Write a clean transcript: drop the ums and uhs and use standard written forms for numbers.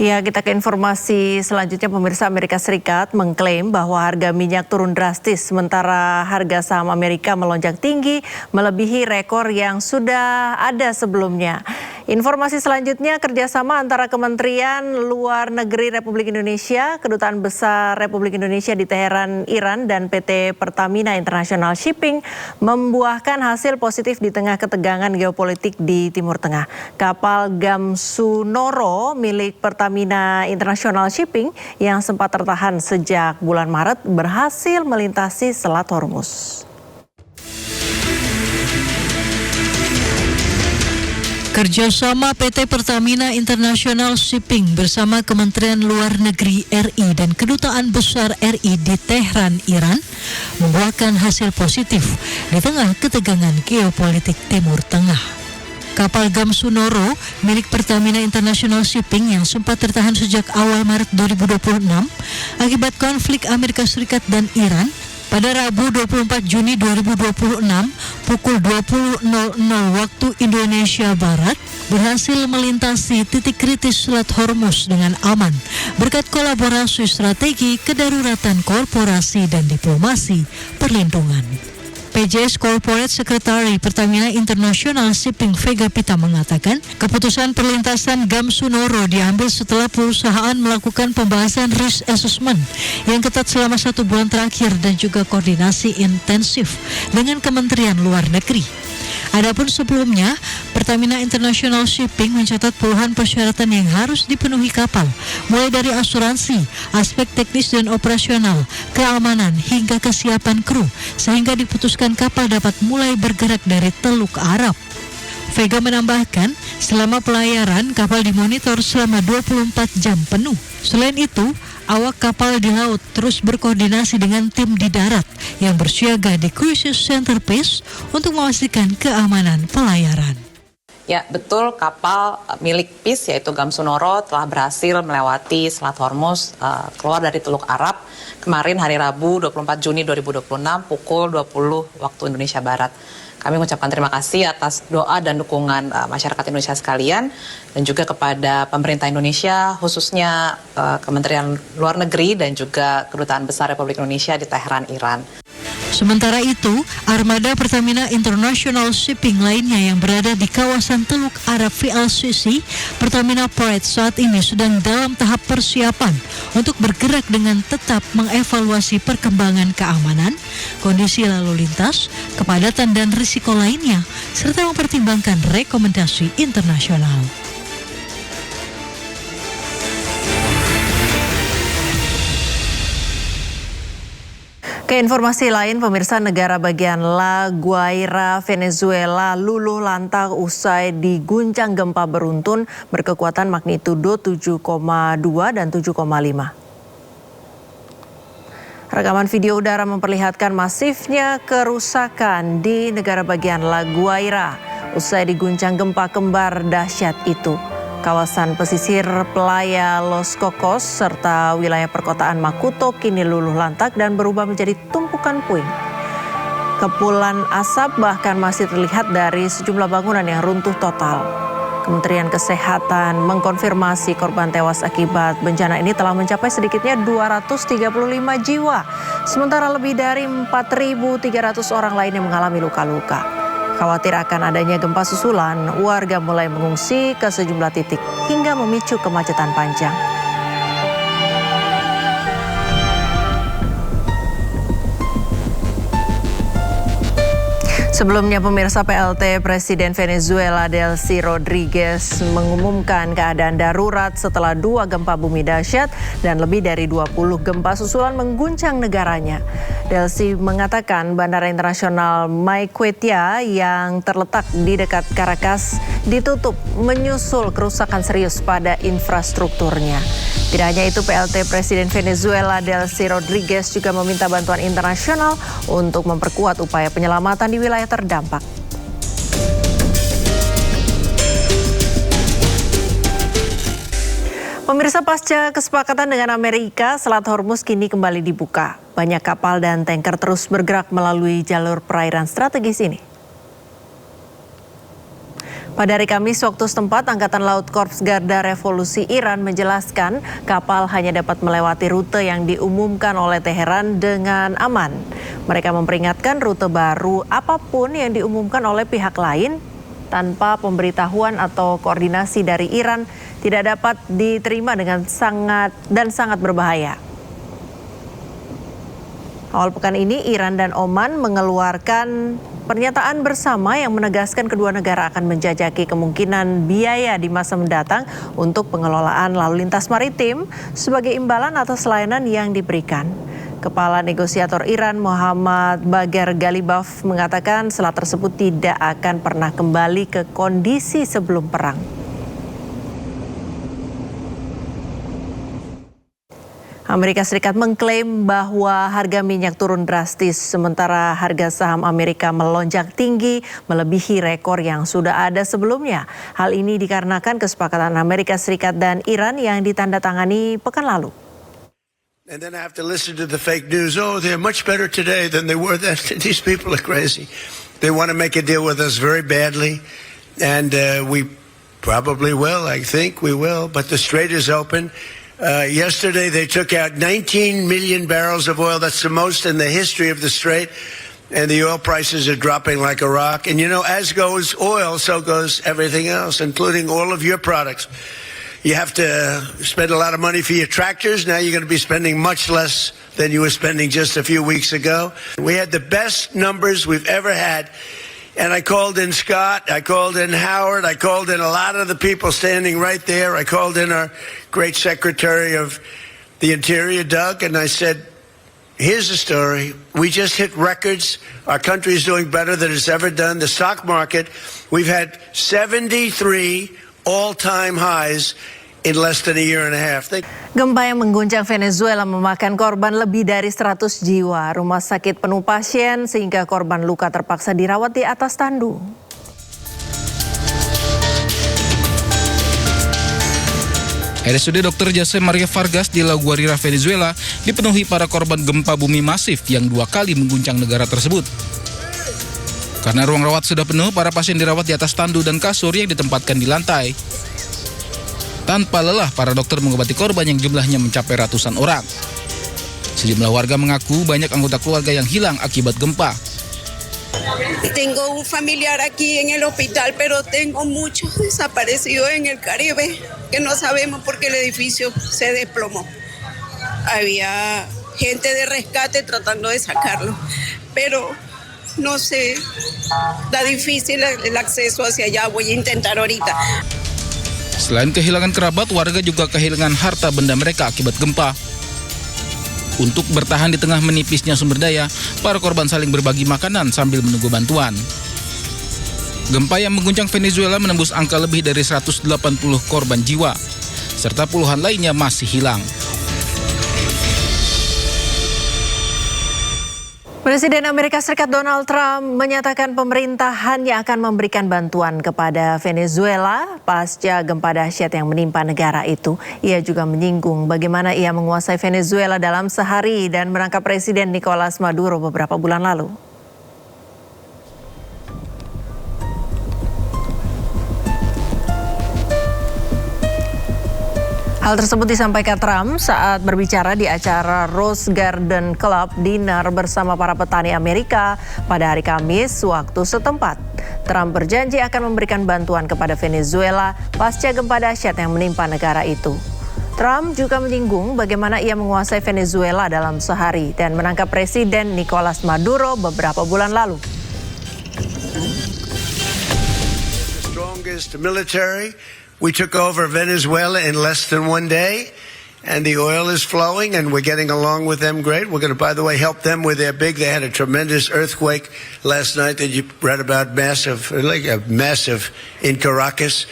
Ya, kita ke informasi selanjutnya. Pemirsa, Amerika Serikat mengklaim bahwa harga minyak turun drastis sementara harga saham Amerika melonjak tinggi melebihi rekor yang sudah ada sebelumnya. Informasi selanjutnya, kerjasama antara Kementerian Luar Negeri Republik Indonesia, Kedutaan Besar Republik Indonesia di Teheran, Iran, dan PT Pertamina International Shipping membuahkan hasil positif di tengah ketegangan geopolitik di Timur Tengah. Kapal Gamsunoro milik Pertamina International Shipping yang sempat tertahan sejak bulan Maret berhasil melintasi Selat Hormuz. Kerjasama PT Pertamina International Shipping bersama Kementerian Luar Negeri RI dan Kedutaan Besar RI di Tehran, Iran membuahkan hasil positif di tengah ketegangan geopolitik Timur Tengah. Kapal Gamsunoro milik Pertamina International Shipping yang sempat tertahan sejak awal Maret 2026 akibat konflik Amerika Serikat dan Iran pada Rabu 24 Juni 2026 pukul 20.00 waktu Indonesia Barat berhasil melintasi titik kritis Selat Hormuz dengan aman berkat kolaborasi strategi, kedaruratan korporasi dan diplomasi perlindungan. PJS Corporate Secretary Pertamina International Shipping Vega Pita mengatakan keputusan perlintasan Gamsunoro diambil setelah perusahaan melakukan pembahasan risk assessment yang ketat selama 1 bulan terakhir dan juga koordinasi intensif dengan Kementerian Luar Negeri. Adapun sebelumnya, Pertamina International Shipping mencatat puluhan persyaratan yang harus dipenuhi kapal, mulai dari asuransi, aspek teknis dan operasional, keamanan hingga kesiapan kru, sehingga diputuskan kapal dapat mulai bergerak dari Teluk Arab. Vega menambahkan, selama pelayaran kapal dimonitor selama 24 jam penuh. Selain itu, awak kapal di laut terus berkoordinasi dengan tim di darat yang bersiaga di Crisis Center Peace untuk memastikan keamanan pelayaran. Ya, betul, kapal milik Peace yaitu Gamsunoro telah berhasil melewati Selat Hormuz keluar dari Teluk Arab kemarin hari Rabu 24 Juni 2026 pukul 20 waktu Indonesia Barat. Kami mengucapkan terima kasih atas doa dan dukungan masyarakat Indonesia sekalian dan juga kepada pemerintah Indonesia, khususnya Kementerian Luar Negeri dan juga Kedutaan Besar Republik Indonesia di Teheran, Iran. Sementara itu, armada Pertamina International Shipping lainnya yang berada di kawasan Teluk Arab VLCC, Pertamina Pride saat ini sedang dalam tahap persiapan untuk bergerak dengan tetap mengevaluasi perkembangan keamanan, kondisi lalu lintas, kepadatan dan risiko lainnya, serta mempertimbangkan rekomendasi internasional. Ke informasi lain, pemirsa, negara bagian La Guaira, Venezuela luluh lantak usai diguncang gempa beruntun berkekuatan magnitudo 7,2 dan 7,5. Rekaman video udara memperlihatkan masifnya kerusakan di negara bagian La Guaira usai diguncang gempa kembar dahsyat itu. Kawasan pesisir Playa Los Cocos serta wilayah perkotaan Macuto kini luluh lantak dan berubah menjadi tumpukan puing. Kepulan asap bahkan masih terlihat dari sejumlah bangunan yang runtuh total. Kementerian Kesehatan mengkonfirmasi korban tewas akibat bencana ini telah mencapai sedikitnya 235 jiwa. Sementara lebih dari 4.300 orang lain yang mengalami luka-luka. Khawatir akan adanya gempa susulan, warga mulai mengungsi ke sejumlah titik hingga memicu kemacetan panjang. Sebelumnya, pemirsa, PLT Presiden Venezuela Delcy Rodriguez mengumumkan keadaan darurat setelah 2 gempa bumi dahsyat dan lebih dari 20 gempa susulan mengguncang negaranya. Delcy mengatakan Bandara Internasional Maiquetía yang terletak di dekat Caracas ditutup menyusul kerusakan serius pada infrastrukturnya. Tidak hanya itu, PLT Presiden Venezuela Delcy Rodriguez juga meminta bantuan internasional untuk memperkuat upaya penyelamatan di wilayah terdampak. Pemirsa, pasca kesepakatan dengan Amerika, Selat Hormuz kini kembali dibuka. Banyak kapal dan tanker terus bergerak melalui jalur perairan strategis ini. Pada hari Kamis waktu setempat, Angkatan Laut Korps Garda Revolusi Iran menjelaskan kapal hanya dapat melewati rute yang diumumkan oleh Teheran dengan aman. Mereka memperingatkan rute baru apapun yang diumumkan oleh pihak lain tanpa pemberitahuan atau koordinasi dari Iran tidak dapat diterima dengan sangat berbahaya. Awal pekan ini, Iran dan Oman mengeluarkan pernyataan bersama yang menegaskan kedua negara akan menjajaki kemungkinan biaya di masa mendatang untuk pengelolaan lalu lintas maritim sebagai imbalan atas layanan yang diberikan. Kepala negosiator Iran Muhammad Bagher Ghalibaf mengatakan selat tersebut tidak akan pernah kembali ke kondisi sebelum perang. Amerika Serikat mengklaim bahwa harga minyak turun drastis sementara harga saham Amerika melonjak tinggi melebihi rekor yang sudah ada sebelumnya. Hal ini dikarenakan kesepakatan Amerika Serikat dan Iran yang ditandatangani pekan lalu. And then I have to listen to the fake news. Oh, they're much better today than they were then. These people are crazy. They want to make a deal with us very badly. And we probably will. I think we will. But the strait is open. Yesterday, they took out 19 million barrels of oil. That's the most in the history of the strait. And the oil prices are dropping like a rock. And you know, as goes oil, so goes everything else, including all of your products. You have to spend a lot of money for your tractors. Now you're going to be spending much less than you were spending just a few weeks ago. We had the best numbers we've ever had. And I called in Scott, I called in Howard, I called in a lot of the people standing right there. I called in our great Secretary of the Interior, Doug, and I said, here's the story. We just hit records. Our country is doing better than it's ever done. The stock market, we've had 73 all-time highs in less than a year and a half. Gempa yang mengguncang Venezuela memakan korban lebih dari 100 jiwa. Rumah sakit penuh pasien sehingga korban luka terpaksa dirawat di atas tandu. RSUD Dr. Jose Maria Vargas di La Guaira, Venezuela dipenuhi para korban gempa bumi masif yang 2 kali mengguncang negara tersebut. Karena ruang rawat sudah penuh, para pasien dirawat di atas tandu dan kasur yang ditempatkan di lantai. Tanpa lelah, para dokter mengobati korban yang jumlahnya mencapai ratusan orang. Sejumlah warga mengaku banyak anggota keluarga yang hilang akibat gempa. Tengo un familiar aquí en el hospital, pero tengo muchos desaparecidos en el Caribe que no sabemos por qué el edificio se desplomó. Había gente de rescate tratando de sacarlo, pero no sé, está difícil el acceso hacia allá. Voy a intentar ahorita. Selain kehilangan kerabat, warga juga kehilangan harta benda mereka akibat gempa. Untuk bertahan di tengah menipisnya sumber daya, para korban saling berbagi makanan sambil menunggu bantuan. Gempa yang mengguncang Venezuela menembus angka lebih dari 180 korban jiwa, serta puluhan lainnya masih hilang. Presiden Amerika Serikat Donald Trump menyatakan pemerintahannya akan memberikan bantuan kepada Venezuela pasca gempa dahsyat yang menimpa negara itu. Ia juga menyinggung bagaimana ia menguasai Venezuela dalam sehari dan menangkap Presiden Nicolas Maduro beberapa bulan lalu. Hal tersebut disampaikan Trump saat berbicara di acara Rose Garden Club Dinner bersama para petani Amerika pada hari Kamis waktu setempat. Trump berjanji akan memberikan bantuan kepada Venezuela pasca gempa dahsyat yang menimpa negara itu. Trump juga menyinggung bagaimana ia menguasai Venezuela dalam sehari dan menangkap Presiden Nicolas Maduro beberapa bulan lalu. We took over Venezuela in less than 1 day, and the oil is flowing, and we're getting along with them great. We're going to, by the way, help them with their they had a tremendous earthquake last night that you read about, massive in Caracas.